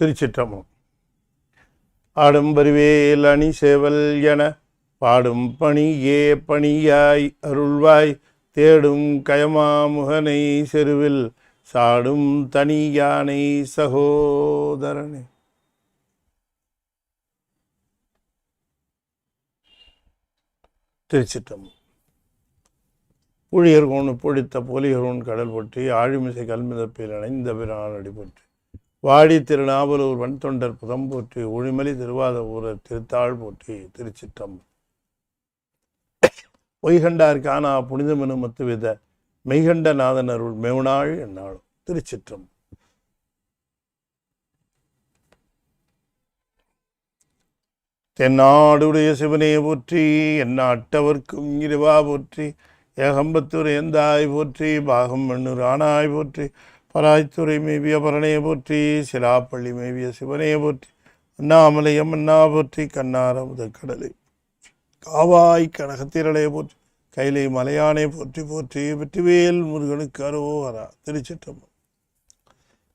திருச்சிற்றம்பலம். ஆடும் பரிவேல் அணி சேவல் என பாடும் பணியே பணியாய் அருள்வாய் தேடும் கயமாமுகனை செருவில் சாடும் தனி யானை சகோதரனே. திருச்சிற்றம்பலம். புழியர்கோன் பொழித்த போலியர்கோன் கடல் போற்றி ஆழிமிசை கல்மிதப்பில் அணைந்த பிரான் அடிபற்றி வாடி திருநாவலூர் வன்தொண்டர் புதம் போற்றி ஒழிமலி திருவாத ஊரர் திருத்தாள் போற்றி. திருச்சிற்றம்பலம். பொய்கண்டார் காணா புனிதமெனும் மத்துவித மெய்கண்ட நாதன் அருள் மேவுநாள் என்னாலும். திருச்சிற்றம்பலம். தென்னாடுடைய சிவனே போற்றி எந்நாட்டவர்க்கும் இறைவா போற்றி ஏகம்பத்துர் எந்தாய் போற்றி பாகம் மண்ணூர் ஆனாய் போற்றி பராய்த்துறை மேவிய பரணே போற்றி சிலாப்பள்ளி மேவிய சிவனே போற்றி அண்ணாமலையம் அண்ணா போற்றி கண்ணார முதற்கடலை காவாய் கனகத்திரளே போற்றி கைலை மலையானே போற்றி போற்றி வெற்றிவேல் முருகனுக்கு அரோகரா. திருச்சிற்றம்பலம்.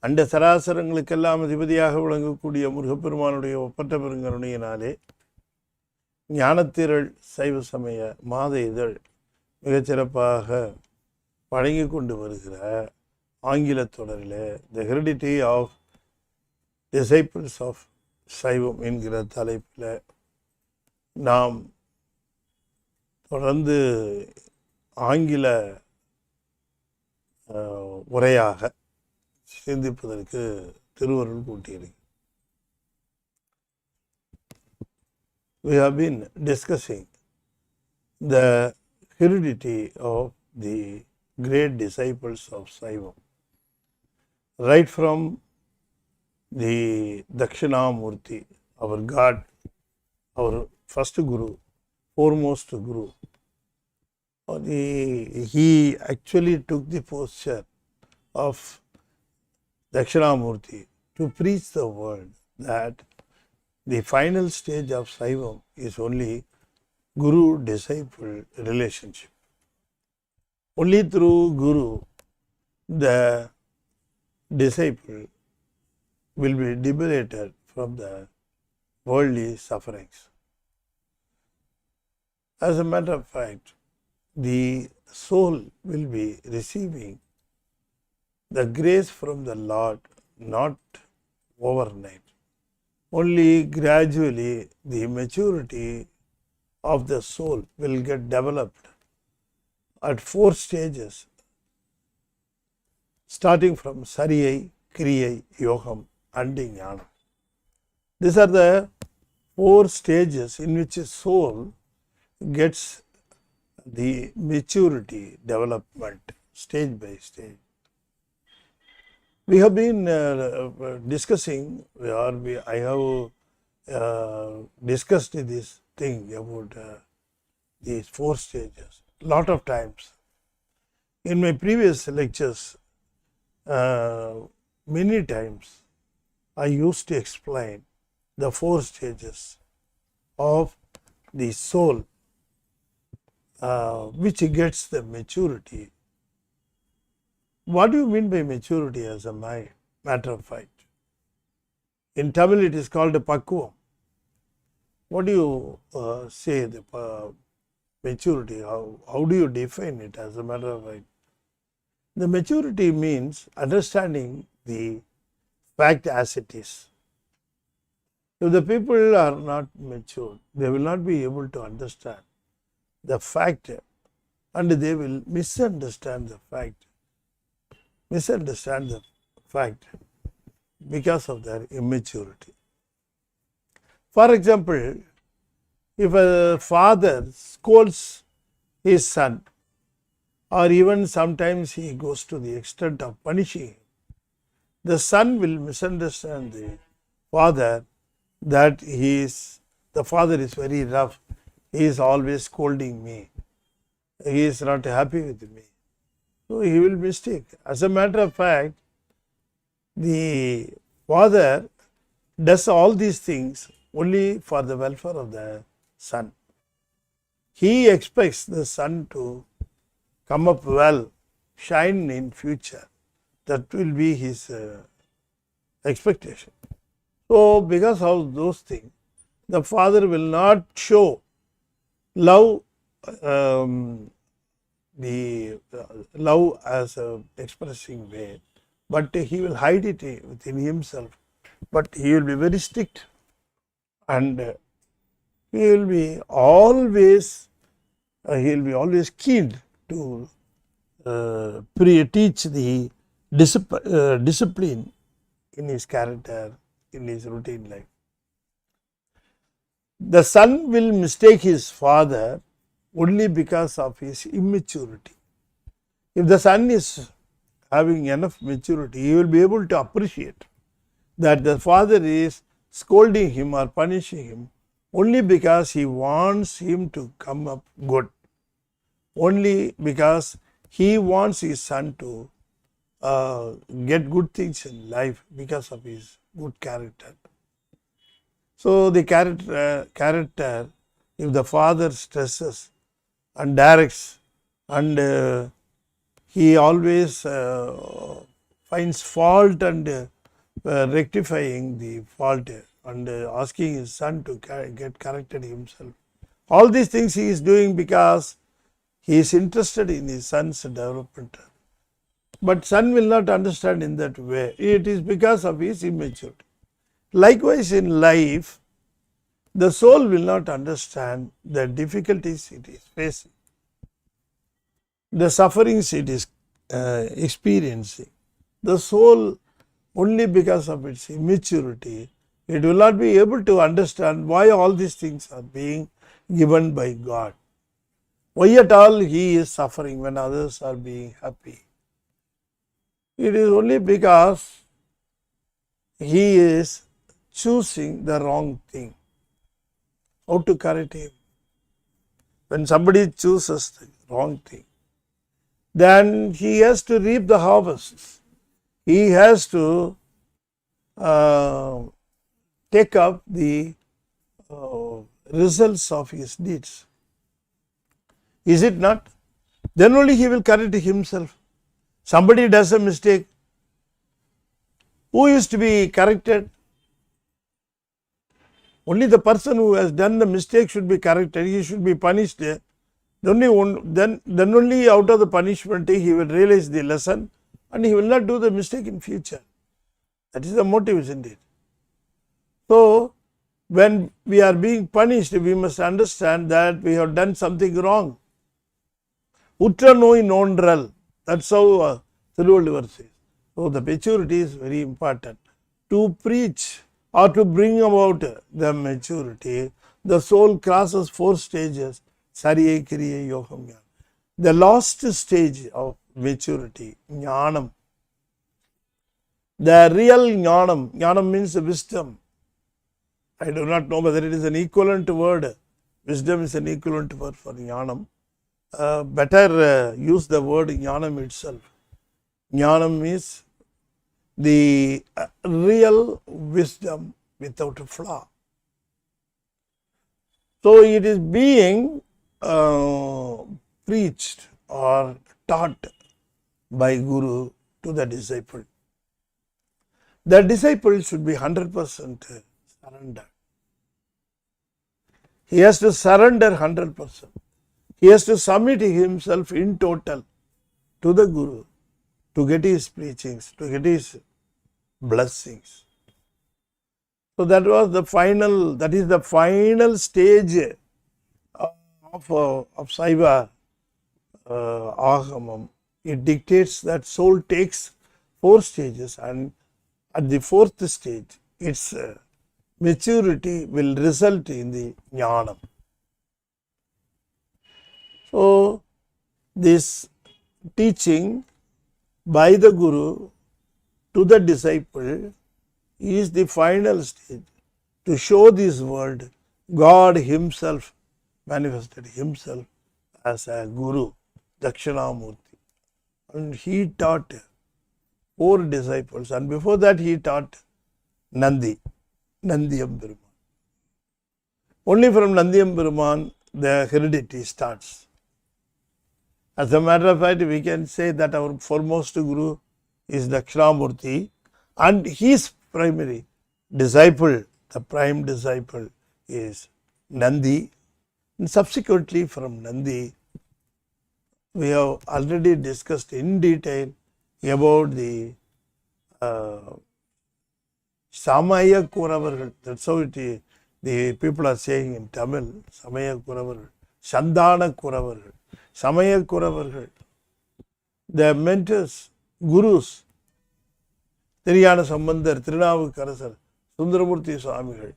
அண்ட சராசரங்களுக்கெல்லாம் அதிபதியாக விளங்கக்கூடிய முருகப்பெருமானுடைய ஒப்பற்ற பெருங்கருணையினாலே ஞானத்திரள் சைவ சமய மாத இதழ் மிகச்சிறப்பாக வழங்கி கொண்டு வருகிற ஆங்கில தொடரில் த ஹெரிடிட்டரி ஆஃப் டிசைபிள்ஸ் ஆஃப் சைவம் என்கிற தலைப்பில் நாம் தொடர்ந்து ஆங்கில உரையாக சிந்திப்பதற்கு திருவருள் கூட்டியிருக்கு. We have been discussing the heredity of the great disciples of Siva, right from the Dakshinamurti, our God, our first Guru, foremost Guru. He actually took the posture of Dakshinamurti to preach the world that the final stage of Saivam is only Guru-disciple relationship. Only through Guru, the disciple will be liberated from the worldly sufferings. As a matter of fact, the soul will be receiving the grace from the Lord not overnight. Only gradually the maturity of the soul will get developed at 4 stages, starting from Sariyai, Kriyai, Yogam and Jnanam. These are the 4 stages in which a soul gets the maturity development stage by stage. We have been discussing, I have discussed this thing about these 4 stages lot of times. In my previous lectures, many times I used to explain the 4 stages of the soul which gets the maturity. What do you mean by maturity as a matter of fact? In Tamil it is called a pakkuvam. What do you say the maturity? How do you define it as a matter of fact? The maturity means understanding the fact as it is. If the people are not mature, they will not be able to understand the fact and they will misunderstand the fact because of their immaturity. For example, if a father scolds his son, or even sometimes he goes to the extent of punishing him, the son will misunderstand the father that the father is very rough, he is always scolding me, he is not happy with me. So he will mistake. As a matter of fact, the father does all these things only for the welfare of the son. He expects the son to come up well, shine in future. That will be his expectation. So, because of those things, the father will not show love, the love as a expressing way, but he will hide it within himself. But he will be very strict, and he will be always keen to teach the discipline in his character, in his routine life. The son will mistake his father only because of his immaturity. If the son is having enough maturity, he will be able to appreciate that the father is scolding him or punishing him only because he wants him to come up good, only because he wants his son to get good things in life because of his good character. So, the character, if the father stresses and directs, and he always finds fault and rectifying the fault and asking his son to get corrected himself. All these things he is doing because he is interested in his son's development. But son will not understand in that way. It is because of his immaturity. Likewise, in life, the soul will not understand the difficulties it is facing, the sufferings it is experiencing. The soul, only because of its immaturity, it will not be able to understand why all these things are being given by God. Why at all he is suffering when others are being happy? It is only because he is choosing the wrong thing. How to correct him? When somebody chooses the wrong thing, then he has to reap the harvests. He has to take up the results of his deeds. Is it not? Then only he will correct himself. Somebody does a mistake. Who is to be corrected? Only the person who has done the mistake should be corrected. He should be punished. Then only out of the punishment he will realize the lesson and he will not do the mistake in future. That is the motive, isn't it? So, when we are being punished, we must understand that we have done something wrong. Utra noi nondral. That's how Thiruvalluvar says. So, the maturity is very important. To preach or to bring about the maturity, the soul crosses 4 stages. Sariye Kriya Yogam. The last stage of maturity, Jnanam. The real Jnanam, Jnanam means wisdom. I do not know whether it is an equivalent word. Wisdom is an equivalent word for Jnanam. Better use the word Jnanam itself. Jnanam means the real wisdom without a flaw. So, it is being preached or taught by Guru to the disciple. The disciple should be 100% surrendered. He has to surrender 100%. He has to submit himself in total to the Guru to get his preachings, to get his blessings. So, that is the final stage of Siva Agamam. It dictates that soul takes 4 stages, and at the 4th stage, its maturity will result in the Jnanam. So, this teaching by the Guru to the disciple is the final stage to show this world God himself manifested himself as a Guru, Dakshinamurti. And he taught 4 disciples, and before that he taught Nandiyam Peruman. Only from Nandiyam Peruman the heredity starts. As a matter of fact, we can say that our foremost Guru is Dakshinamurti, and his primary disciple, the prime disciple is Nandi. And subsequently from Nandi, we have already discussed in detail about the Samaya Kuravargal. That's how the people are saying in Tamil, Samaya Kuravargal, Sandana Kuravargal, Samaya Kuravargal. The mentors, gurus, Tiriyana Sambandar, Tirunavukarasar, Sundaramurti Swamigal,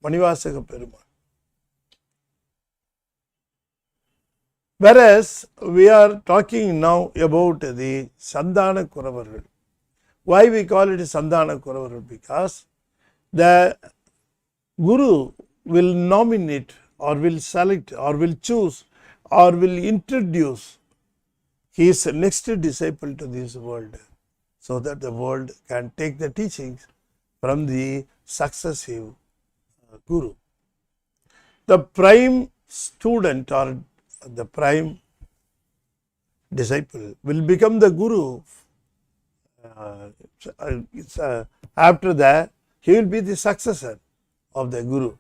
Manivasaka Perumal. Whereas we are talking now about the Sandana Kuravargal. Why we call it Sandana Kuravargal? Because the Guru will nominate or will select or will choose or will introduce his next disciple to this world, so that the world can take the teachings from the successive Guru. The prime student or the prime disciple will become the Guru. After that, he will be the successor of the Guru.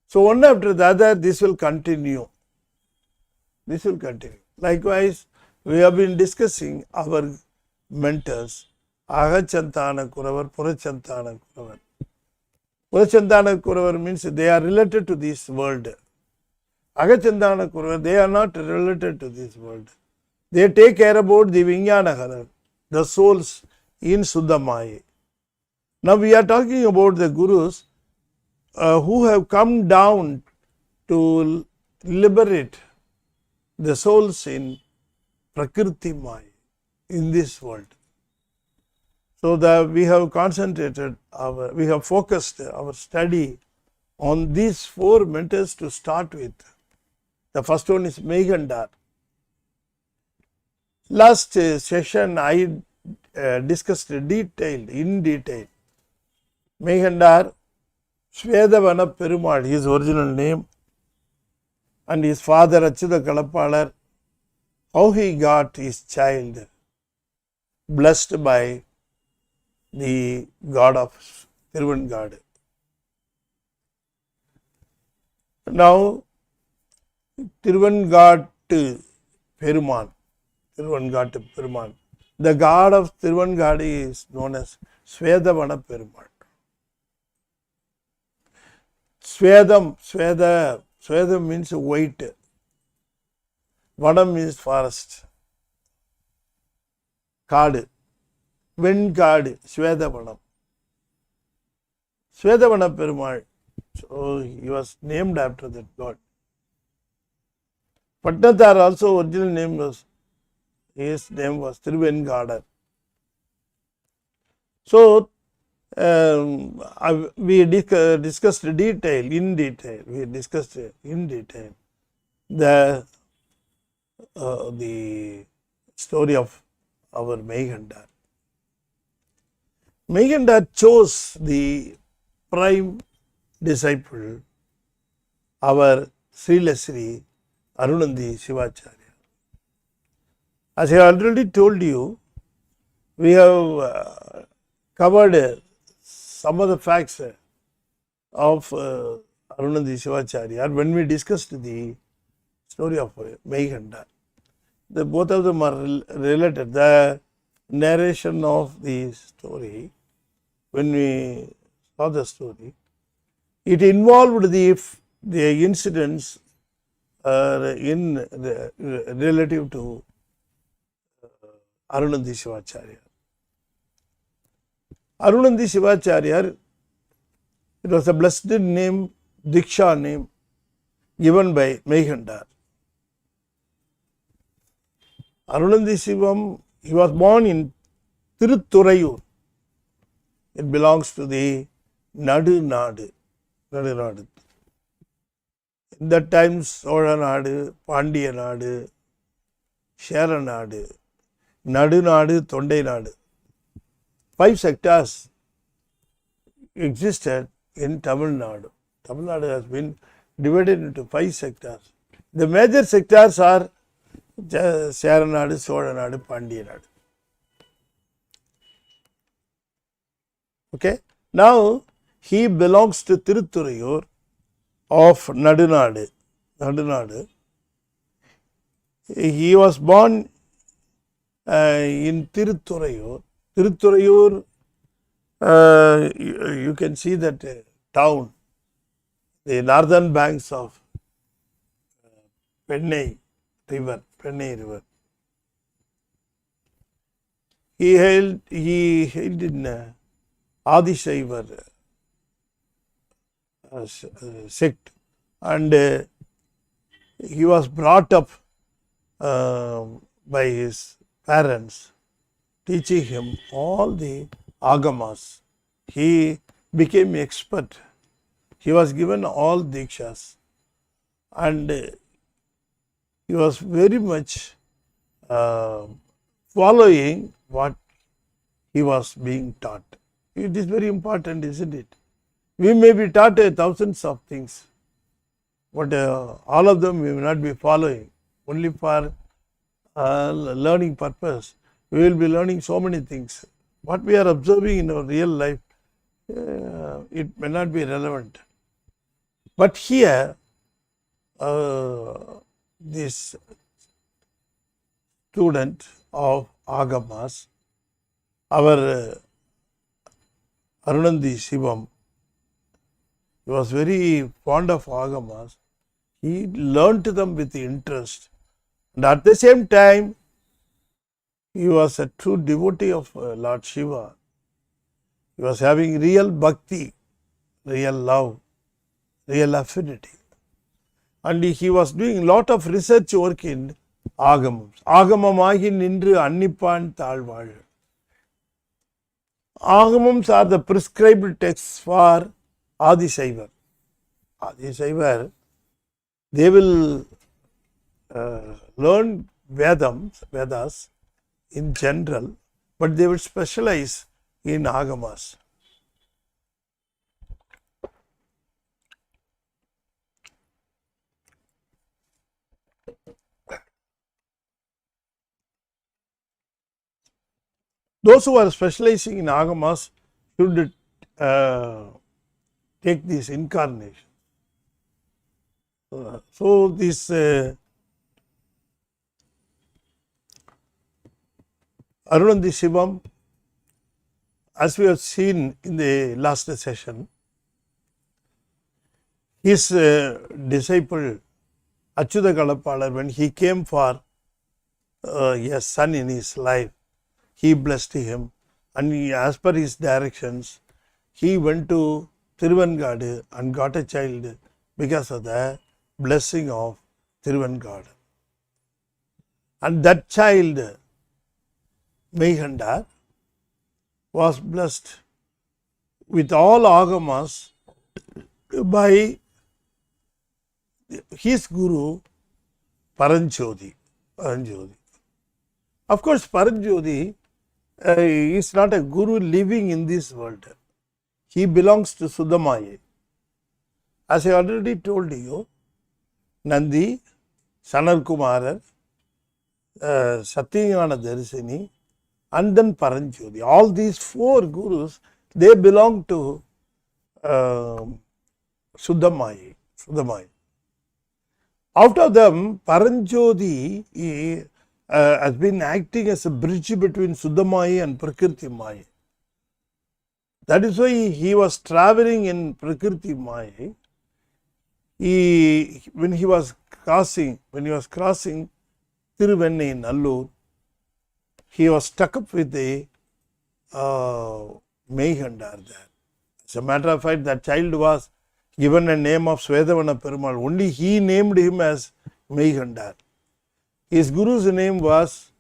So one after the other, this will continue. This will continue. Likewise, we have been discussing our mentors, Agachantana Kuravar, Purachantana Kuravar. Purachantana Kuravar means they are related to this world. Agachandana Kuravar, they are not related to this world. They take care about the Vijnana, the souls in Suddhamaya. Now we are talking about the Gurus who have come down to liberate the souls in Prakriti Maya, in this world. So that we have concentrated, we have focused our study on these four mentors to start with. The first one is Meghandar. Last session I discussed in detail. Meghandar, Svedavana Perumal, his original name, and his father Achyuta Kalapalar, how he got his child blessed by the god of Tiruvangadu. Now, Tiruvangadu Perumal, the god of Tiruvangadu is known as Svedavana Perumal. Svedam means white. Vanam means forest. Kaadu. Venkaadu, Svedavanam. Svedavana Perumal. So he was named after that god. Patnathar also original name was, his name was Tiruvangadu. So we discussed in detail the story of our Meghandar. Meghandar chose the prime disciple, our Sri Arunandi Sivacharya. As I already told you, we have covered some of the facts of Arunandi Sivacharya when we discussed the story of Meghandar. Both of them are related. The narration of the story, when we saw the story, it involved the incidents relative to Arunandi Sivacharya. Arunandi Sivacharya, it was a blessed name, Diksha name, given by Meghandar. Arunandi Sivam, he was born in Tirutturayur. It belongs to the Nadu Nadu. In that time, Sola Nadu, Pandya Nadu, Shera Nadu, Nadu Nadu, Tondai Nadu. 5 sectors existed in Tamil Nadu. Tamil Nadu has been divided into 5 sectors. The major sectors are Shera Nadu, Sola Nadu, Pandya Nadu. Okay. Now, he belongs to Tirutturayur of Nadunadu. He was born in Tirutturayur. Tirutturayur, you can see that town, the northern banks of Pennai River. He hailed in Adishaivar sect, and he was brought up by his parents, teaching him all the agamas. He became expert. He was given all dikshas, and he was very much following what he was being taught. It is very important, isn't it? We may be taught thousands of things, but all of them we may not be following. Only for learning purpose, we will be learning so many things. What we are observing in our real life, it may not be relevant. But here, this student of Agamas, our Arunandi Sivam, he was very fond of Agamas. He learnt them with interest, and at the same time, he was a true devotee of Lord Shiva. He was having real bhakti, real love, real affinity. And he was doing a lot of research work in Agamams. Agamamagi nindru annipan thalvazhu. Agamams are the prescribed texts for Adisaivar. Adisaivar, they will learn Vedas in general, but they will specialize in Agamas. Those who are specializing in Agamas should take this incarnation. So this Arunandi Shivam, as we have seen in the last session, his disciple Achyuta Kalapalar, when he came for a son in his life, he blessed him, and as per his directions, he went to Thiruvankadu and got a child because of the blessing of Thiruvankadu. And that child, Meighandar, was blessed with all Agamas by his guru Paranjodi. Of course, Paranjodi is not a guru living in this world. He belongs to Suddhamaya. As I already told you, Nandi, Sanarkumarar, Satyajnana Darsini, and then Paranjodi. All these four gurus, they belong to Suddhamaya. Out of them, Paranjodi has been acting as a bridge between Suddhamaya and Prakriti Maya. That is why he was traveling in Prakriti Maya. When he was crossing Tiruvennai in Allur, he was stuck up with a Meighandar there. As a matter of fact, that child was given a name of Svedavana Perumal. Only he named him as Meighandar. His guru's name was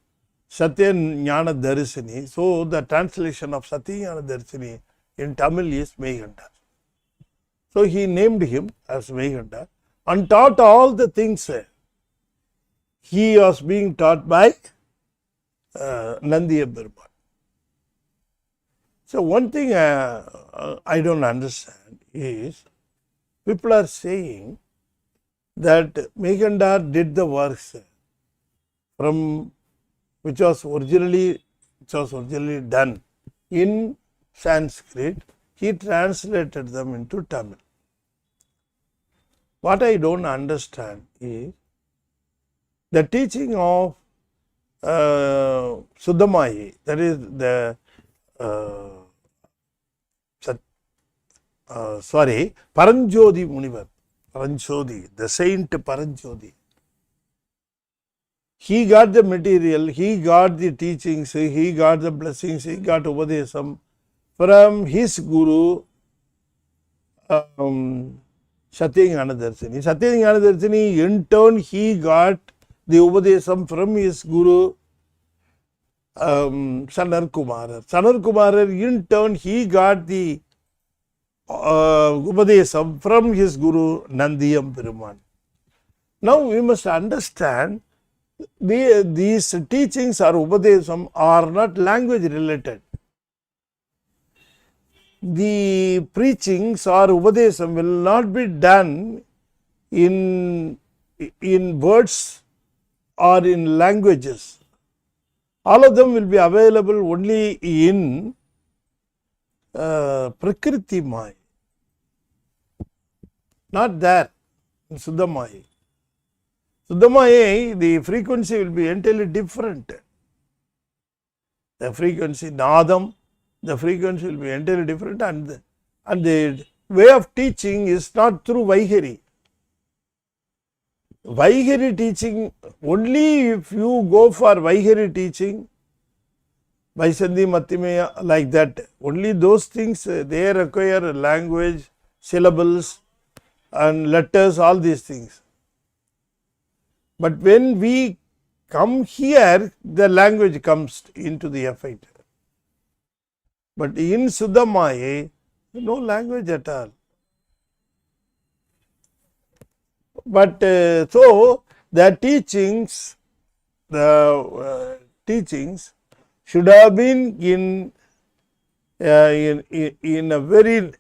Satyajnana Darsini. So the translation of Satyajnana Darsini in Tamil is Meighandar. So he named him as Meighandar and taught all the things. He was being taught by Nandiya Perumal. So one thing I don't understand is, people are saying that Meighandar did the works from which was originally done in Sanskrit, he translated them into Tamil. What I don't understand is the teaching of Suddhamai, that is the Paranjodi Munivar, Paranjodi, the saint Paranjodi. He got the material, he got the teachings, he got the blessings, he got Upadesam from his Guru Satyagnanadarsini. Satyagnanadarsini, in turn, he got the Upadesam from his Guru Sanar Kumarar. Sanar Kumarar, in turn, he got the Upadesam from his Guru Nandiyam Peruman. Now we must understand these teachings or Upadesam are not language related. The preachings or Upadesam will not be done in words or in languages. All of them will be available only in Prakriti Maya, not there in Suddhamaya. Suddhamaya, the frequency will be entirely different. The frequency, Nadam, the frequency will be entirely different, and the way of teaching is not through Vaihari. Vaihari teaching, only if you go for Vaihari teaching, Vaisandhi Mattimeya, like that, only those things they require language, syllables and letters, all these things. But when we come here, the language comes into the effect. But in Suddhamaya, no language at all. But so the teachings should have been in a very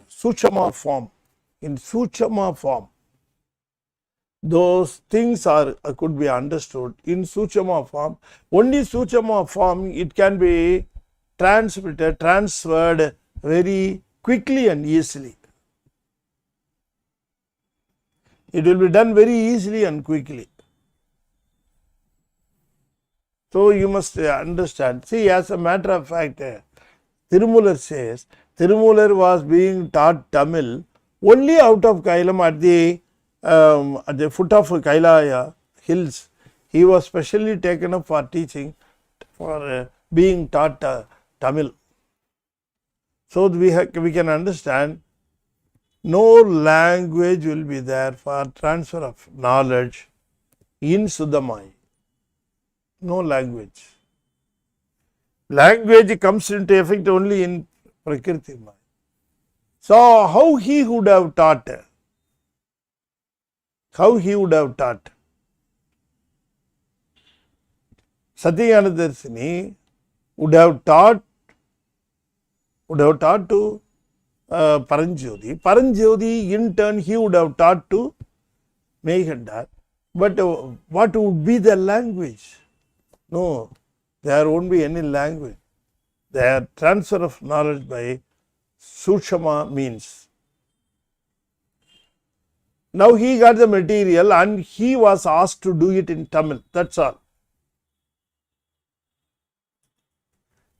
Suchama form. In Suchama form, those things could be understood in Suchama form. Only Suchama form, it can be transferred very quickly and easily. It will be done very easily and quickly. So you must understand. See, as a matter of fact, Tirumular says, Tirumular was being taught Tamil only out of Kailam at the foot of Kailaya hills. He was specially taken up for teaching, for being taught Tamil. So we can understand no language will be there for transfer of knowledge in Suddhamaya. No language. Language comes into effect only in Prakriti Maya. So how he would have taught? How he would have taught? Satyagnanadarsini would have taught to Paranjodi. Paranjodi, in turn, he would have taught to Meghandar. But what would be the language? No, there won't be any language. The transfer of knowledge by Sushama means. Now he got the material and he was asked to do it in Tamil. That's all.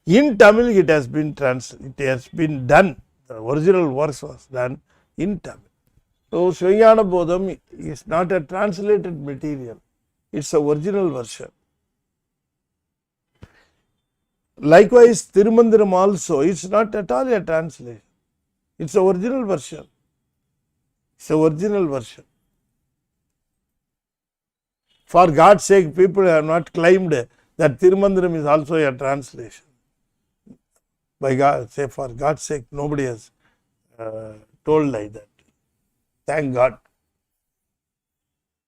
In Tamil, it has been done. The original works was done in Tamil. So Sivajnana Bodham is not a translated material. It's a original version. Likewise, Tirumandiram also, it's not at all a translation. It's a original version. It's a original version. For God's sake, people have not claimed that Tirumandiram is also a translation. By God, say for God's sake, nobody has told like that. Thank God.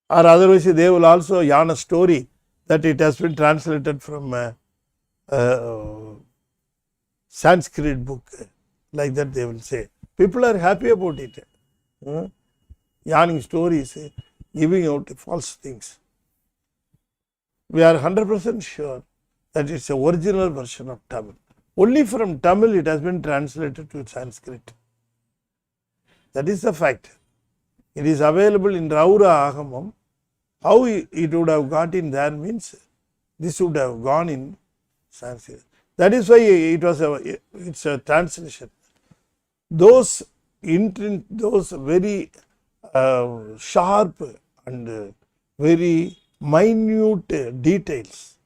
Or otherwise, they will also yarn a story that it has been translated from Sanskrit book. Like that they will say. People are happy about it. Yarning stories, giving out false things. We are 100% sure that it's a original version of Tamil. Only from Tamil it has been translated to Sanskrit. That is the fact. It is available in Raura Agamam. How it would have got in there means this would have gone in Sanskrit. That is why it's a translation. Those very sharp and very minute details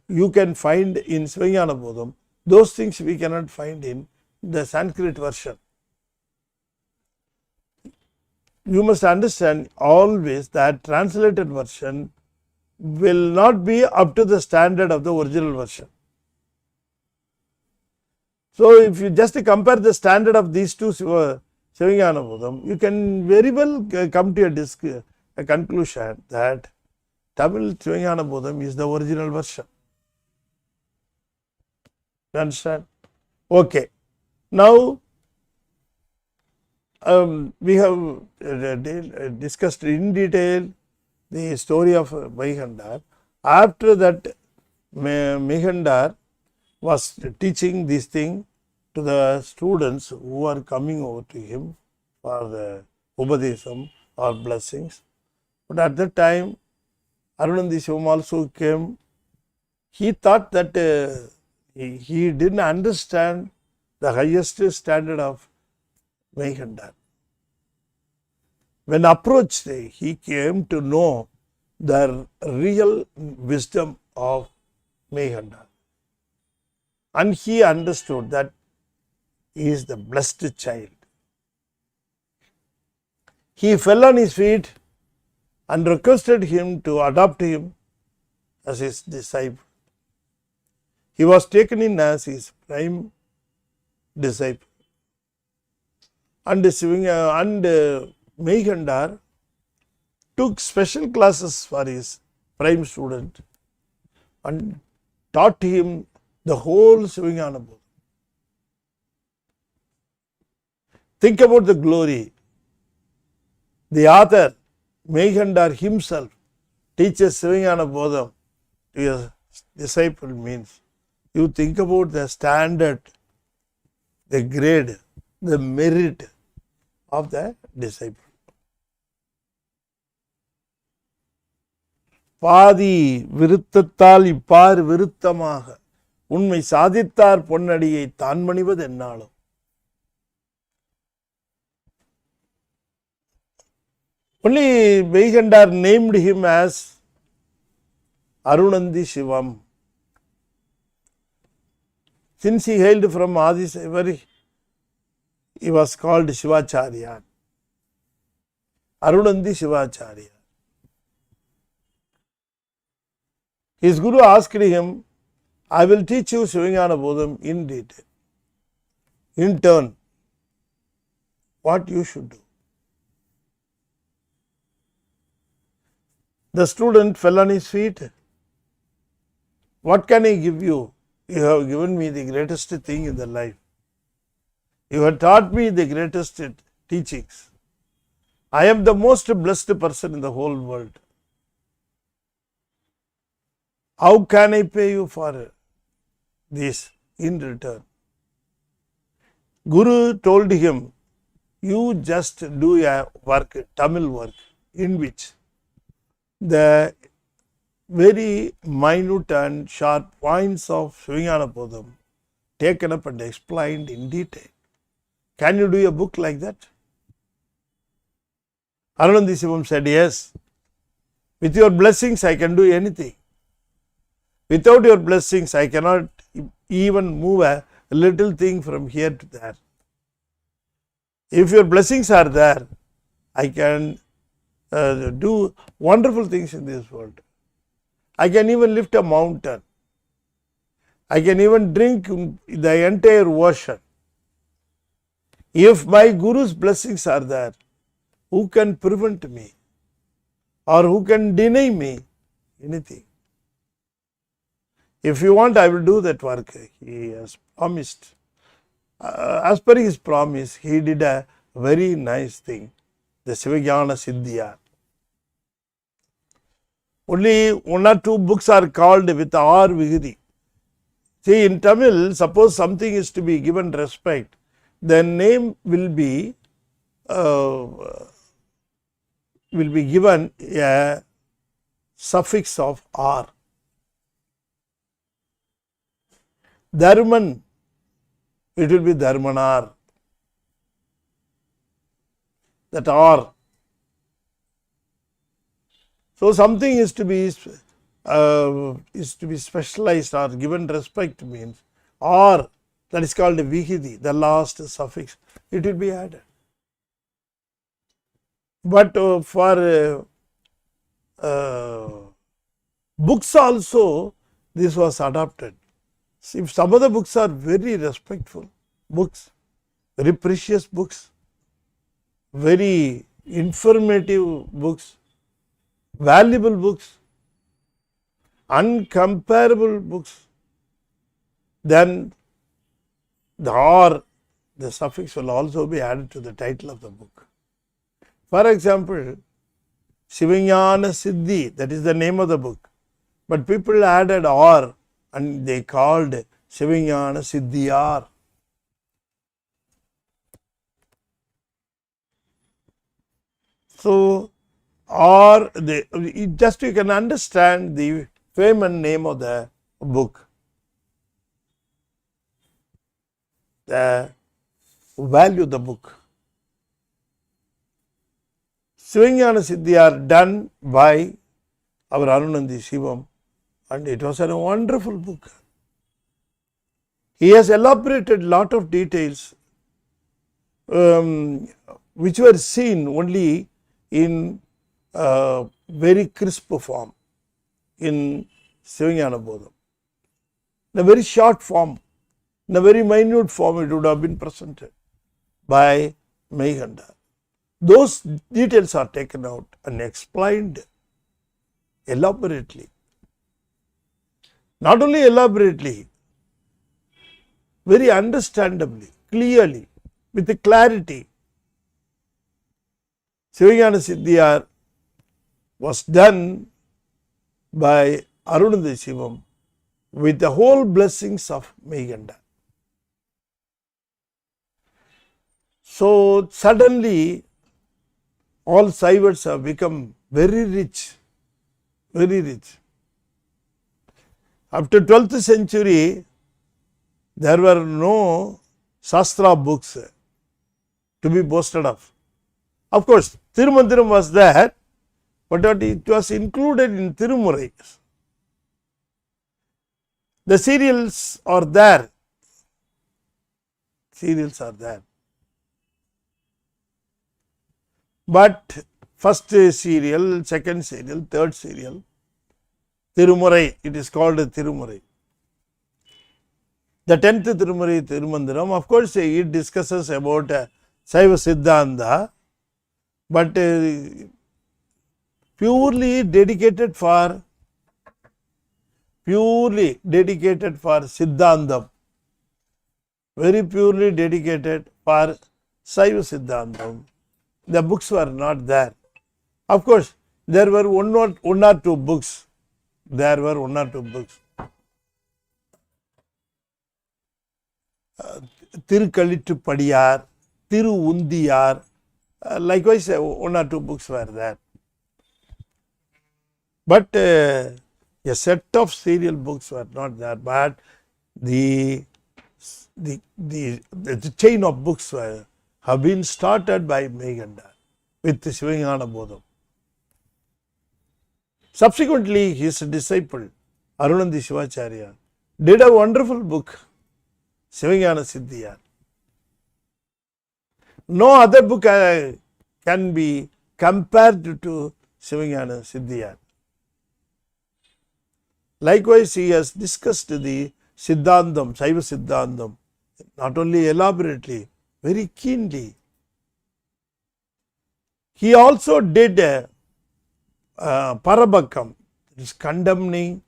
you can find in Sivanyana Bodham. Those things we cannot find in the Sanskrit version. You must understand always that translated version will not be up to the standard of the original version. So, if you just compare the standard of these two Sivanyana Bodham, you can very well come to a conclusion that Tamil Sivanyana Bodham is the original version. You understand? Okay. Now, we have discussed in detail the story of Mehandar. After that, Mehandar was teaching this thing to the students who are coming over to him for the Upadesam or blessings. But at that time, Arunandi Shivam also came. He thought that he didn't understand the highest standard of Mehandar. When approached, he came to know the real wisdom of Mehandar. And he understood that he is the blessed child. He fell on his feet and requested him to adopt him as his disciple. He was taken in as his prime disciple. And Mehandar took special classes for his prime student and taught him the whole Sivanyana Bodham. Think about the glory. The author, Mehandar himself, teaches Sivanyana Bodham to a disciple means. You think about the standard, the grade, the merit of the disciple. பாதி விருத்தத்தால் Ibhar விருத்தமாக உண்மை சாதித்தார் பொன்னடியை தான் மணிவது என்னாலும். Only Mehandar named him as Arunandi Shivam. Since he hailed from Adi Saivari, he was called Shivacharya. Arunandi Shivacharya. His guru asked him, I will teach you Sivanyana Bodham in detail. In turn, what you should do. The student fell on his feet. What can I give you? You have given me the greatest thing in the life. You have taught me the greatest teachings. I am the most blessed person in the whole world. How can I pay you for this in return? Guru told him, you just do a work, Tamil work, in which the very minute and sharp points of Sivanyana Bodham taken up and explained in detail. Can you do a book like that? Arunandi Shivam said, yes. With your blessings, I can do anything. Without your blessings, I cannot even move a little thing from here to there. If your blessings are there, I can do wonderful things in this world. I can even lift a mountain. I can even drink the entire ocean. If my Guru's blessings are there, who can prevent me? Or who can deny me anything? If you want, I will do that work. He has promised. As per his promise, he did a very nice thing, the Sivagyana Siddhya. Only one or two books are called with R Vigidi. See, in Tamil, suppose something is to be given respect, the name will be given a suffix of R. Dharman, it will be Dharmanar. That R. So something is to be specialized or given respect means, or that is called a vihidi, the last suffix, it will be added. But for books also, this was adopted. If some of the books are very respectful books, very precious books, very informative books, valuable books, uncomparable books, then the suffix will also be added to the title of the book. For example, Sivakumar Siddhi, that is the name of the book, but people added or and they called Sivakumar Siddhiyar. So, or just you can understand the fame and name of the book, the value of the book. Sivakumar Siddhi are done by our Arunandi Shivam, and it was a wonderful book. He has elaborated lot of details which were seen only in very crisp form in Sivakumar Bodham. In a very short form, in a very minute form, it would have been presented by Meghanda. Those details are taken out and explained elaborately. Not only elaborately, very understandably, clearly, with clarity. Sivakumar Siddhiyar was done by Arunandi Shivam with the whole blessings of Meghanda. So suddenly all Saivas have become very rich, very rich. After 12th century, there were no Shastra books to be boasted of. Of course, Tirumandiram was there, but it was included in Tirumurai. The serials are there. Serials are there. But first serial, second serial, third serial, Tirumurai, it is called Tirumurai. The 10th Tirumurai, Tirumandiram, of course, it discusses about Saiva Siddhanta, but purely dedicated for Siddhantam, very purely dedicated for Saiva Siddhantam. The books were not there. Of course, there were one or two books. There were one or two books. Tirukalittu Padiyar, Tiru Undiyar, likewise one or two books were there. But a set of serial books were not there, but the chain of books have been started by Meghanda with Sivakumar Bodham. Subsequently, his disciple Arunandi Shivacharya did a wonderful book, Sivakumar Siddhiyar. No other book can be compared to Sivakumar Siddhiyar. Likewise, he has discussed the Siddhantam, Saiva Siddhantam, not only elaborately, very keenly. He also did Parabakam, that is condemning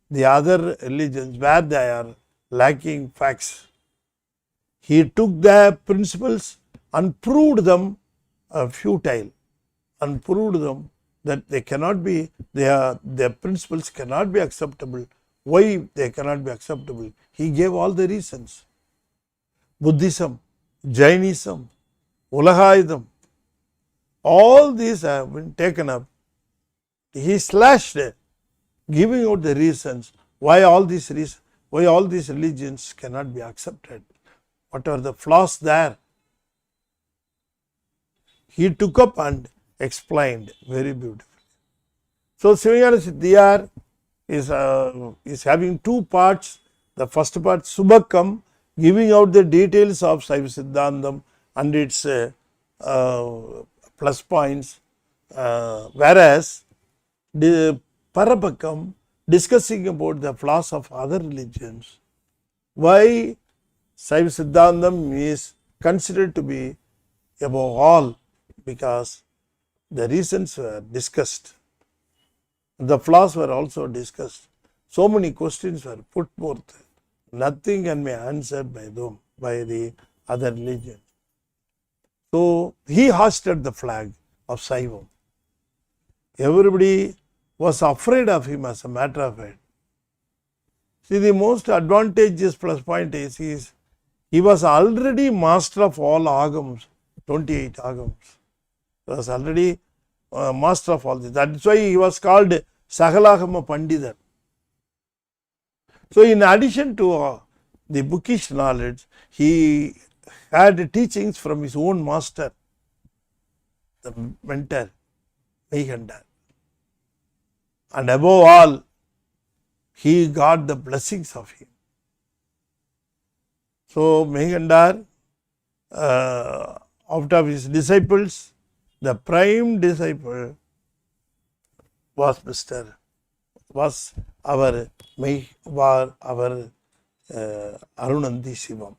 the other religions where they are lacking facts. He took the principles and proved them futile, and proved them that they cannot be, their principles cannot be acceptable why they cannot be acceptable. He gave all the reasons. Buddhism, Jainism, Ulagaidam, all these have been taken up. He slashed it, giving out the reasons why all these religions cannot be accepted. What are the flaws there? He took up and explained very beautifully. So Sivakumar Siddhiyar is having two parts. The first part, Subakam, giving out the details of Saiva Siddhantam and its plus points, whereas the Parabakam, discussing about the flaws of other religions, why Saiva Siddhantam is considered to be above all, because the reasons were discussed. The flaws were also discussed. So many questions were put forth. Nothing can be answered by them, by the other religion. So he hoisted the flag of Saivam. Everybody was afraid of him as a matter of fact. See, the most advantageous plus point is he was already master of all agams, 28 agams. He was already master of all this. That is why he was called Sagalagama Pandita. So in addition to the bookish knowledge, he had teachings from his own master, the mentor, Meigandar. And above all, he got the blessings of him. So Meigandar, out of his disciples, the prime disciple was our Arunandi Sivam.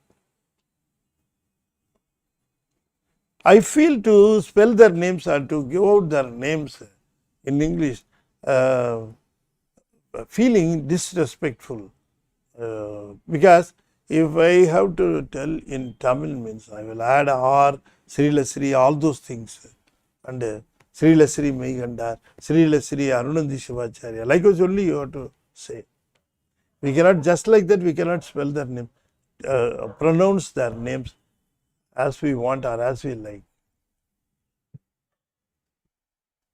I feel to spell their names or to give out their names in English, feeling disrespectful, because if I have to tell in Tamil means I will add R, Sri, all those things, and Sri Meigandar, Sri Arunandi Shivacharya. Likewise only you have to say. We cannot, just like that, we cannot spell their name, pronounce their names as we want or as we like.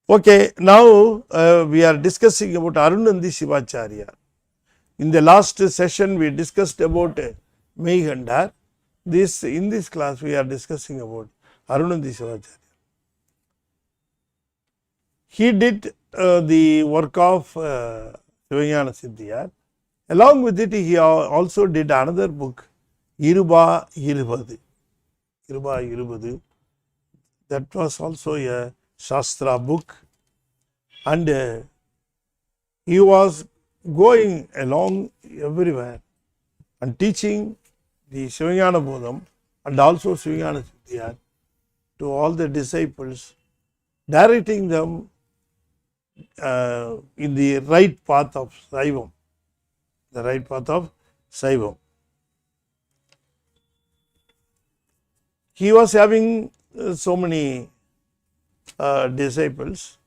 Okay, now we are discussing about Arunandi Shivacharya. In the last session we discussed about Meigandar. In this class we are discussing about Arunandi Shivacharya. He did the work of Sivakumar Siddhiyar. Along with it, he also did another book, Iruba Irubadu. That was also a Shastra book, and he was going along everywhere and teaching the Sivakumara Bodham and also Sivakumara Siddhiyar to all the disciples, directing them in the right path of Saivam. The right path of Saivam. He was having so many disciples,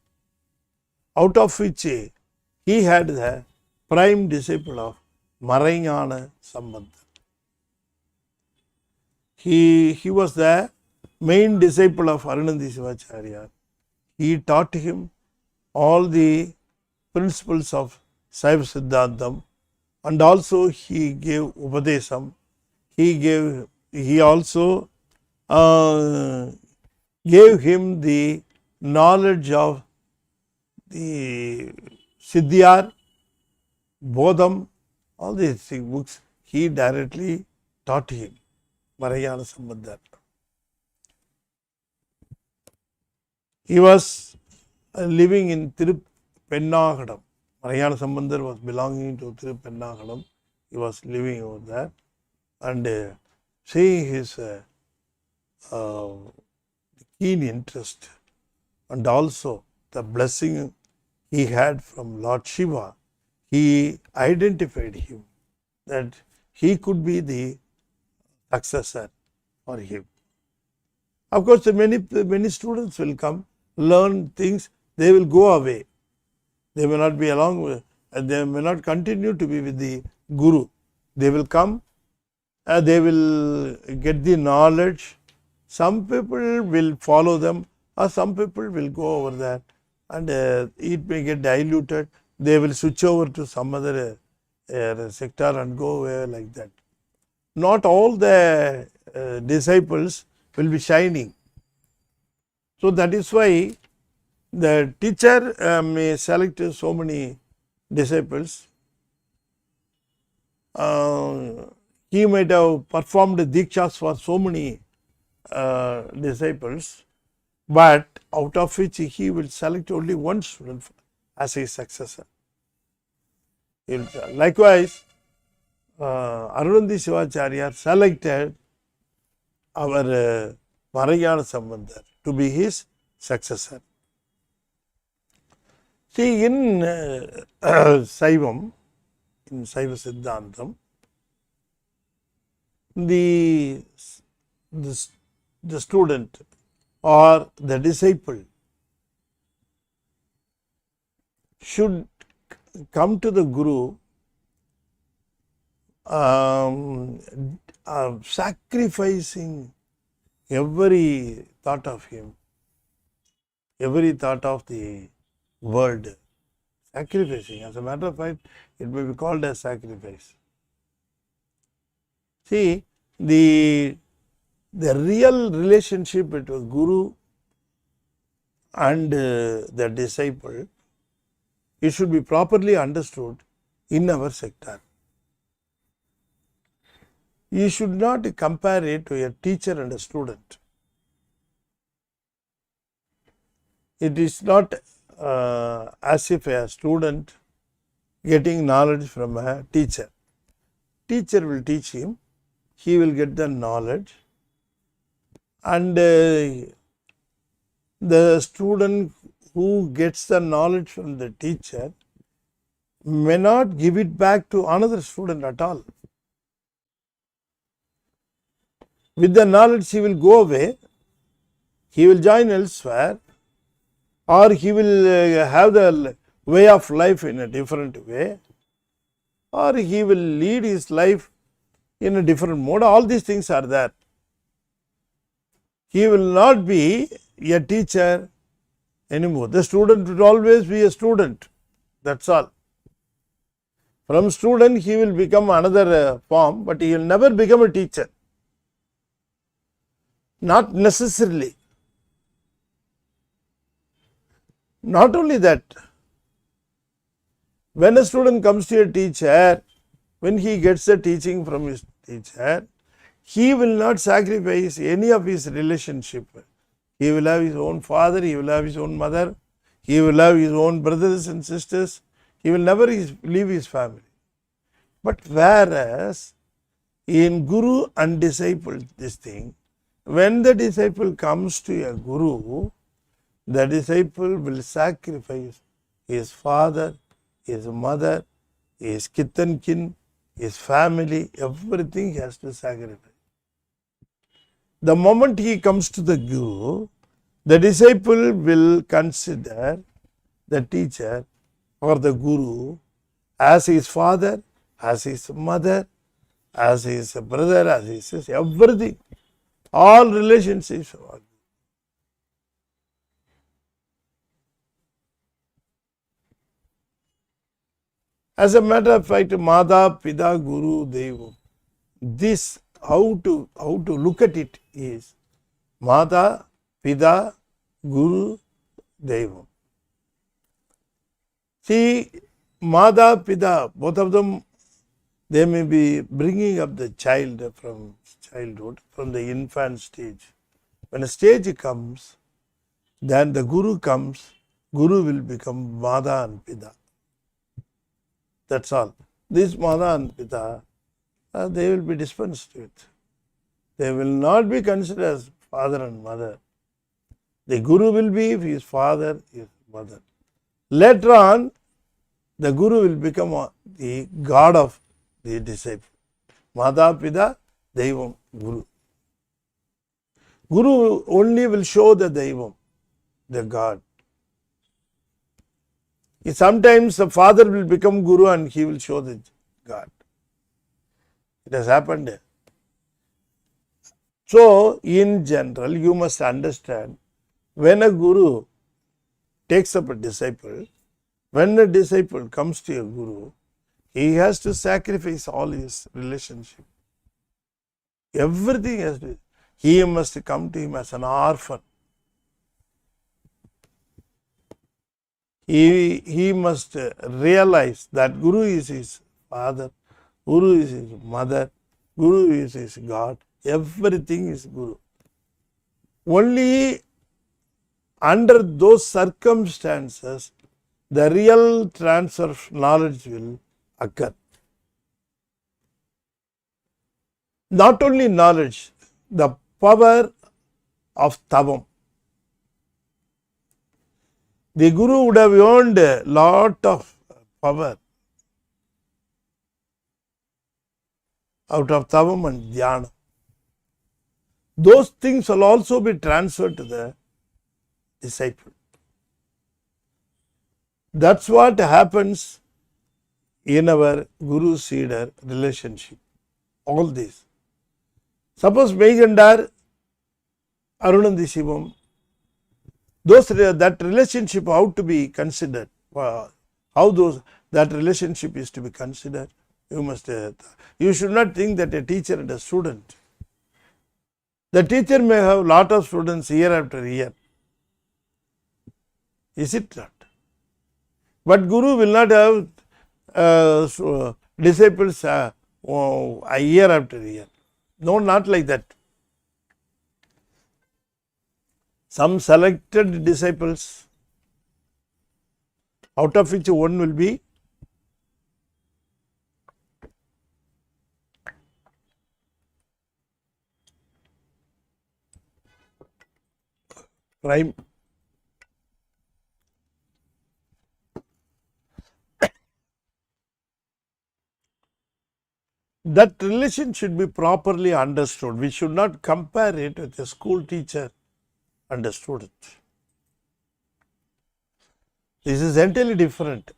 out of which he had the prime disciple of Marañana Sambandar. He was the main disciple of Arunandi Shivacharya. He taught him all the principles of Saiva Siddhantam, and also he gave Upadesam. He also gave him the knowledge of the Siddhiyar, Bodham, all these books he directly taught him, Marañana Sambandar. He was living in Tirupennagam. Marañana Sambandar was belonging to Tirupennagam. He was living over there, and seeing his keen interest and also the blessing he had from Lord Shiva, he identified him that he could be the successor for him. Of course, many students will come, learn things, they will go away. They may not be along they may not continue to be with the Guru. They will come, they will get the knowledge. Some people will follow them, or some people will go over there, and it may get diluted. They will switch over to some other sector and go away like that. Not all the disciples will be shining. So that is why the teacher may select so many disciples. He might have performed dikshas for so many disciples, but out of which he will select only one student as his successor. Likewise, Arundhi Sivacharya selected our Marayana Sambandhar to be his successor. See, in Saivam, in Saiva Siddhantam, the student or the disciple should come to the Guru sacrificing every thought of him, every thought of the world, sacrificing. As a matter of fact, it may be called as sacrifice. See, the real relationship between Guru and the disciple, it should be properly understood in our sector. You should not compare it to a teacher and a student. It is not as if a student getting knowledge from a teacher. Teacher will teach him, he will get the knowledge, and the student who gets the knowledge from the teacher may not give it back to another student at all. With the knowledge, he will go away, he will join elsewhere, or he will have the way of life in a different way, or he will lead his life in a different mode. All these things are there. He will not be a teacher anymore. The student will always be a student. That's all. From student, he will become another form, but he will never become a teacher. Not necessarily. Not only that, when a student comes to a teacher, when he gets the teaching from his teacher, he will not sacrifice any of his relationship. He will have his own father, he will have his own mother, he will have his own brothers and sisters, he will never leave his family. But whereas in Guru and disciple, this thing, when the disciple comes to a Guru, the disciple will sacrifice his father, his mother, his kith and kin, his family, everything he has to sacrifice. The moment he comes to the Guru, the disciple will consider the teacher or the Guru as his father, as his mother, as his brother, as his sister, everything. All relationships. As a matter of fact, Mata, Pita, Guru, Devam. This, how to look at it is Mata, Pita, Guru, Devam. See, Mata, Pita, both of them, they may be bringing up the child from childhood, from the infant stage. When a stage comes, then the Guru comes, Guru will become Mata and Pita. That's all. This Mata and Pita, they will be dispensed with. They will not be considered as father and mother. The Guru will be his father, his mother. Later on, the Guru will become the God of the disciple. Mata, Pita, Devam, Guru. Guru only will show the Devam, the God. Sometimes the father will become guru and he will show the God. It has happened. So, in general, you must understand, when a guru takes up a disciple, when a disciple comes to a guru, he has to sacrifice all his relationship. Everything has to. He must come to him as an orphan. He must realize that Guru is his father, Guru is his mother, Guru is his God. Everything is Guru. Only under those circumstances, the real transfer of knowledge will occur. Not only knowledge, the power of tavam. The Guru would have earned a lot of power out of tavam and dhyana. Those things will also be transferred to the disciple. That's what happens in our Guru-Seeder relationship. All this. Suppose Meigandar, Arunandi Shivam, that relationship how to be considered, that relationship is to be considered. You should not think that a teacher and a student. The teacher may have lot of students year after year. Is it not? But Guru will not have disciples a year after year. No, not like that. Some selected disciples, out of which one will be prime. That relation should be properly understood. We should not compare it with a school teacher and a student. This is entirely different.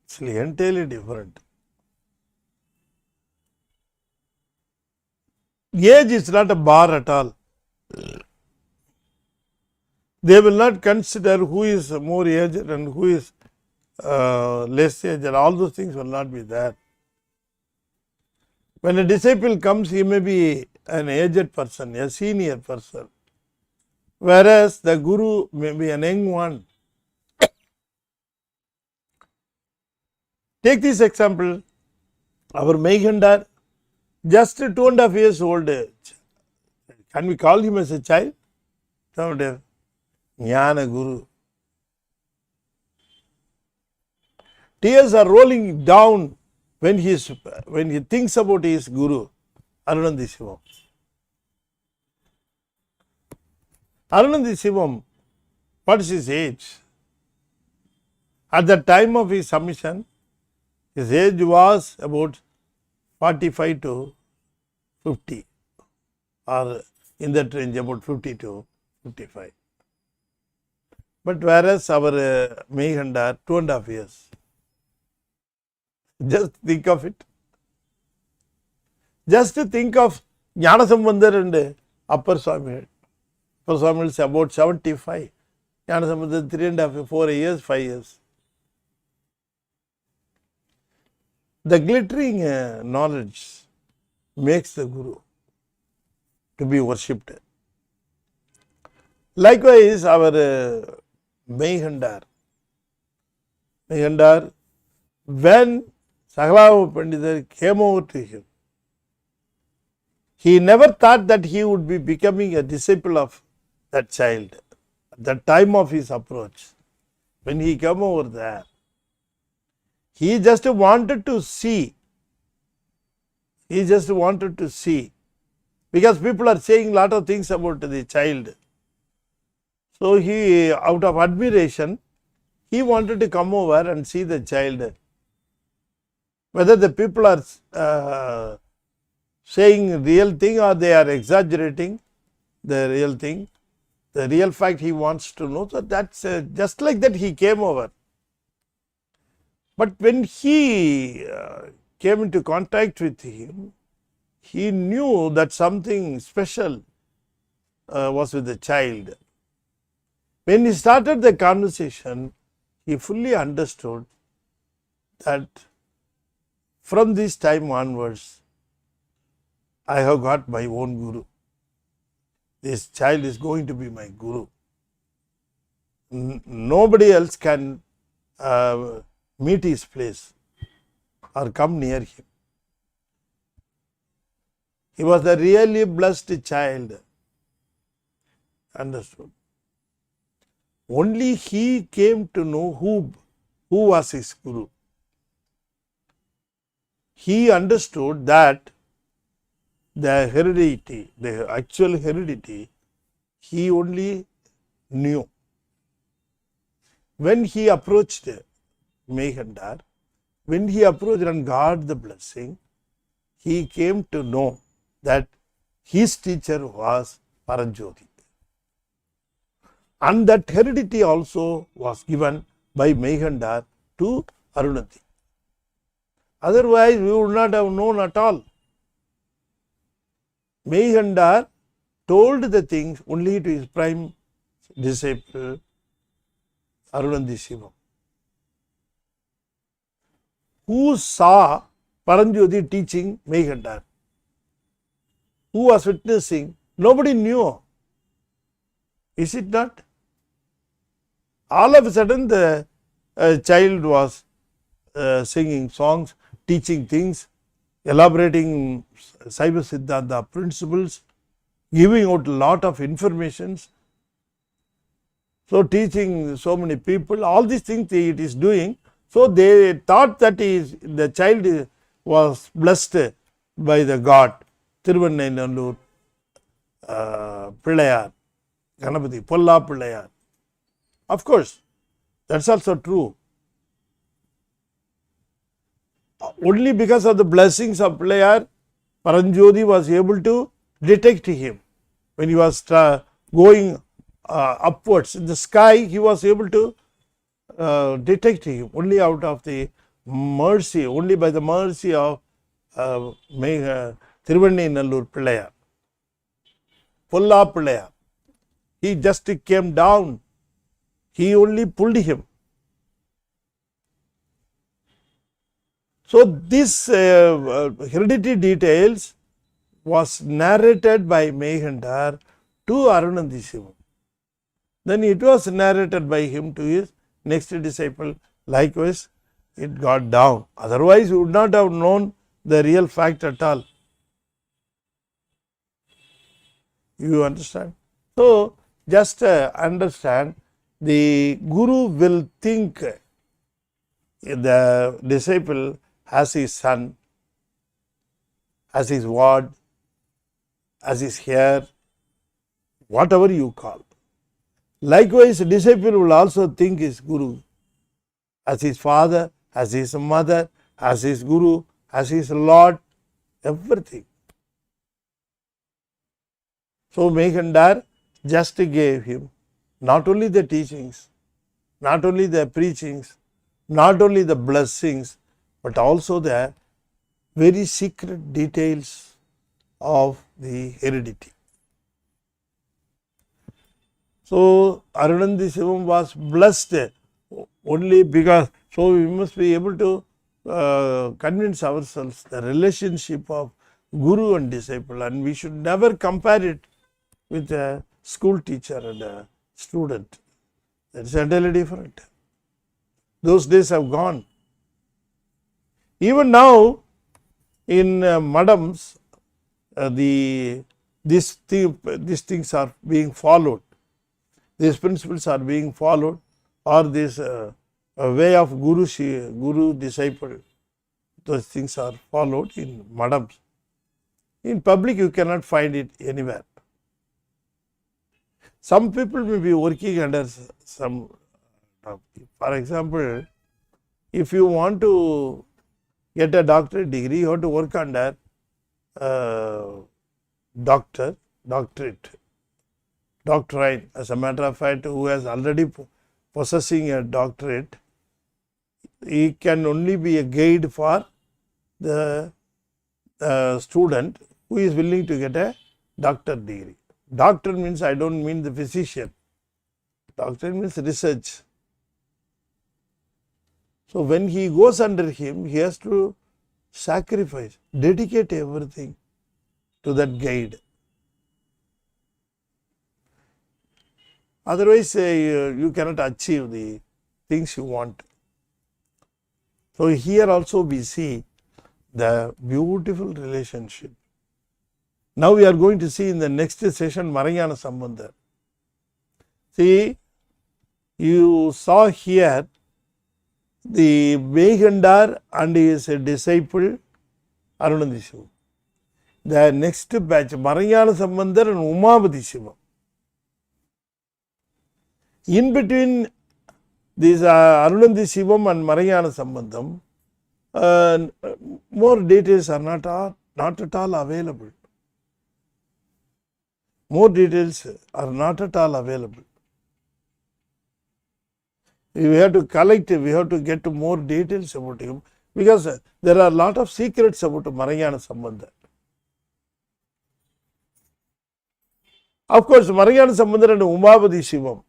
It's entirely different. Age is not a bar at all. They will not consider who is more aged and who is less aged. All those things will not be there. When a disciple comes, he may be an aged person, a senior person, whereas the Guru may be an young one. Take this example, our Meigandar, just 2.5 years old. Can we call him as a child? Jnana Guru. Tears are rolling down when he thinks about his Guru, Arunandi Shivam. Arunandi Shivam, what is his age? At the time of his submission, his age was about 45 to 50, or in that range, about 50 to 55. But whereas our Meigandar, 2.5 years. Just think of it. Just think of Jnanasambandar and Upper Swami. Upper Swami is about 75. Jnanasambandar 3.5, 4 years, 5 years. The glittering knowledge makes the Guru to be worshipped. Likewise, our Meigandar, when Sakalava Pandita came over to him, he never thought that he would be becoming a disciple of that child at the time of his approach. When he came over there, he just wanted to see. Because people are saying a lot of things about the child. So he, out of admiration, he wanted to come over and see the child. Whether the people are saying real thing or they are exaggerating the real thing, the real fact he wants to know. So that's just like that he came over. But when he came into contact with him, he knew that something special was with the child. When he started the conversation, he fully understood that from this time onwards, I have got my own guru. This child is going to be my guru. Nobody else can meet his place or come near him. He was a really blessed child. Understood. Only he came to know who was his guru. He understood that the heredity, the actual heredity, he only knew. When he approached Mehendar, when he approached and got the blessing, he came to know that his teacher was Paranjoti. And that heredity also was given by Mehendar to Arunati. Otherwise, we would not have known at all. Mehendar told the things only to his prime disciple Arunati Siva, who saw Paranjoti teaching Mehendar. Who was witnessing? Nobody knew. Is it not? All of a sudden, the child was singing songs, teaching things, elaborating Saiva Siddhanta principles, giving out a lot of information. So, teaching so many people, all these things it is doing. So, they thought that the child was blessed by the God, Thiruvannainallur Pillayar, Ganapati, Polla Pillayar. Of course, that is also true. Only because of the blessings of Pillayar, Paranjoti was able to detect him. When he was going upwards in the sky, he was able to detect him only out of the mercy, only by the mercy of Thiruvannainallur Pillayar, Polla Pillayar. He just came down. He only pulled him. So, this hereditary details was narrated by Mehendar to Arunati Siva. Then it was narrated by him to his next disciple. Likewise, it got down. Otherwise, we would not have known the real fact at all. You understand? So, just understand, the guru will think the disciple as his son, as his ward, as his heir, whatever you call. Likewise, disciple will also think his guru as his father, as his mother, as his guru, as his lord, everything. So, Mehendar just gave him not only the teachings, not only the preachings, not only the blessings, but also the very secret details of the heredity. So, Arunati Siva was blessed only because, so we must be able to convince ourselves the relationship of guru and disciple, and we should never compare it with a school teacher and a student. That is entirely different. Those days have gone. Even now, in madams, these things are being followed. These principles are being followed, or this way of guru disciple, those things are followed in madams. In public, you cannot find it anywhere. Some people may be working under some, for example, if you want to get a doctorate degree, you have to work under doctorate. Doctrine, as a matter of fact, who has already possessing a doctorate, he can only be a guide for the student who is willing to get a doctor degree. Doctor means, I don't mean the physician. Doctor means research. So when he goes under him, he has to sacrifice, dedicate everything to that guide. Otherwise, you cannot achieve the things you want. So here also we see the beautiful relationship. Now we are going to see in the next session Maranyana Sambandha. See, you saw here the Meghandar and his disciple Arunandi Siva. The next batch, Maranyana Sambandhar and Umabati Siva. In between these Arunandi Sivam and Maranyana Sambandham, more details are not at all available. More details are not at all available. We have to collect, we have to get more details about him, because there are a lot of secrets about Maranyana Sambandha. Of course, Maranyana Sambandha and Umabati Sivam.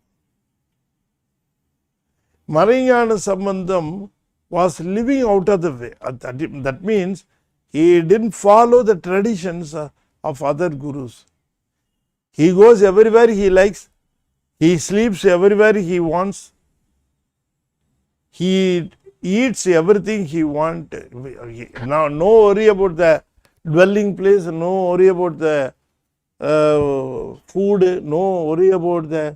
Maranyana Sambandham was living out of the way. That means he didn't follow the traditions of other gurus. He goes everywhere he likes. He sleeps everywhere he wants. He eats everything he wants. Now, no worry about the dwelling place, no worry about the food, no worry about the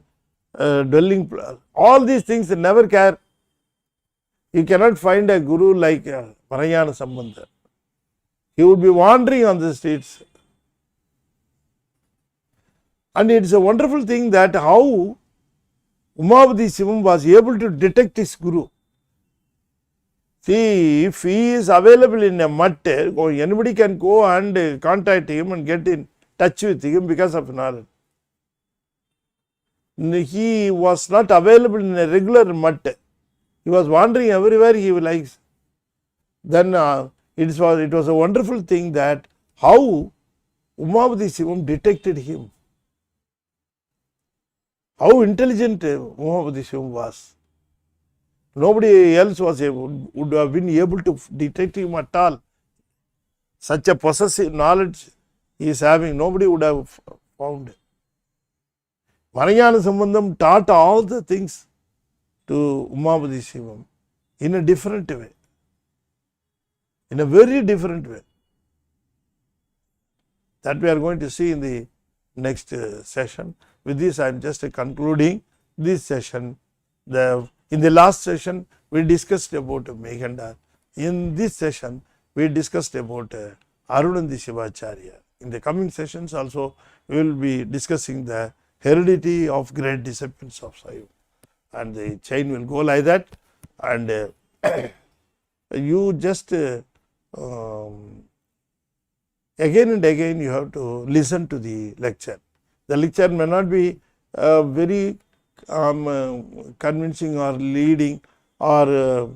dwelling place. All these things, never care. You cannot find a guru like Maranyana Sambandha. He would be wandering on the streets. And it is a wonderful thing that how Umabati Sivam was able to detect his guru. See, if he is available in a mutt, anybody can go and contact him and get in touch with him because of knowledge. He was not available in a regular mutt. He was wandering everywhere he likes. Then it was a wonderful thing that how Umabati Sivam detected him. How intelligent Umabati Sivam was. Nobody else would have been able to detect him at all. Such a possessive knowledge he is having, nobody would have found. Maranyana Sambandham taught all the things to Umabati Sivam in a different way. In a very different way. That we are going to see in the next session. With this, I am just concluding this session. In the last session, we discussed about Meghandar. In this session, we discussed about Arunandi Sivacharya. In the coming sessions also, we will be discussing the heredity of great disciples of Siva. And the chain will go like that. And you just again and again you have to listen to the lecture. The lecture may not be very convincing or leading or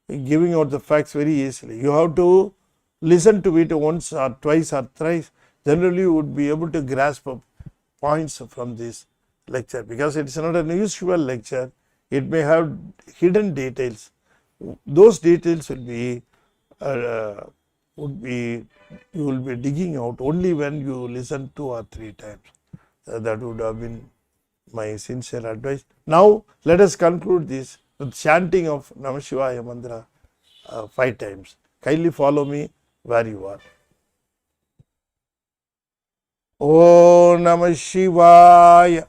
giving out the facts very easily. You have to listen to it once or twice or thrice. Generally, you would be able to grasp points from this lecture, because it is not an usual lecture. It may have hidden details. Those details will be you will be digging out only when you listen 2 or 3 times. That would have been my sincere advice. Now, let us conclude this with chanting of Namah Shivaya mantra 5 times. Kindly follow me where you are. Om Namah Shivaya.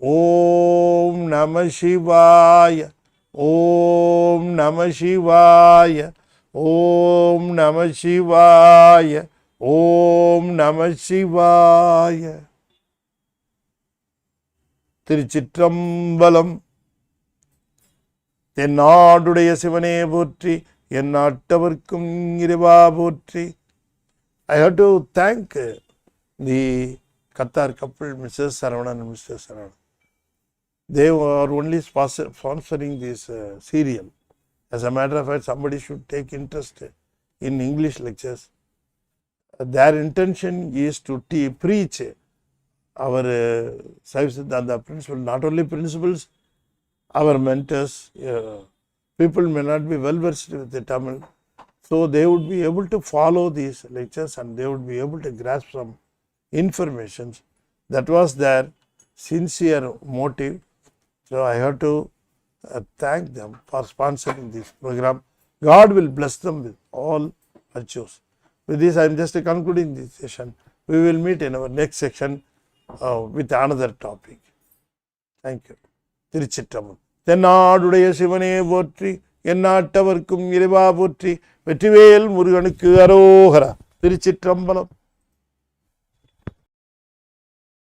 Om Namah Shivaya. Om Namah Shivaya. Om Namah Shivaya. Om Namah Shivaya. திருச்சிற்றம்பலம். தென்னாடுடைய சிவனே போற்றி, எந்நாட்டவர்க்கும் இறைவா போற்றி. I have to thank the Qatar couple, Mrs. Saravanan and Mr. Saravanan. They were only sponsoring this serial. As a matter of fact, somebody should take interest in English lectures. Their intention is to preach our Saiva Siddhanta principle, not only principles, our mentors, people may not be well versed with the Tamil, so they would be able to follow these lectures and they would be able to grasp some information. That was their sincere motive. So I have to thank them for sponsoring this program. God will bless them with all virtues. With this, I am just concluding this session. We will meet in our next section with another topic. Thank you. திருச்சிற்றம்பலம். தென்னாடுடைய சிவனே போற்றி, எந்நாட்டவர்க்கும் இறைவா போற்றி, வெற்றிவேல் முருகனுக்கு அரோகரா. திருச்சிற்றம்பலம்.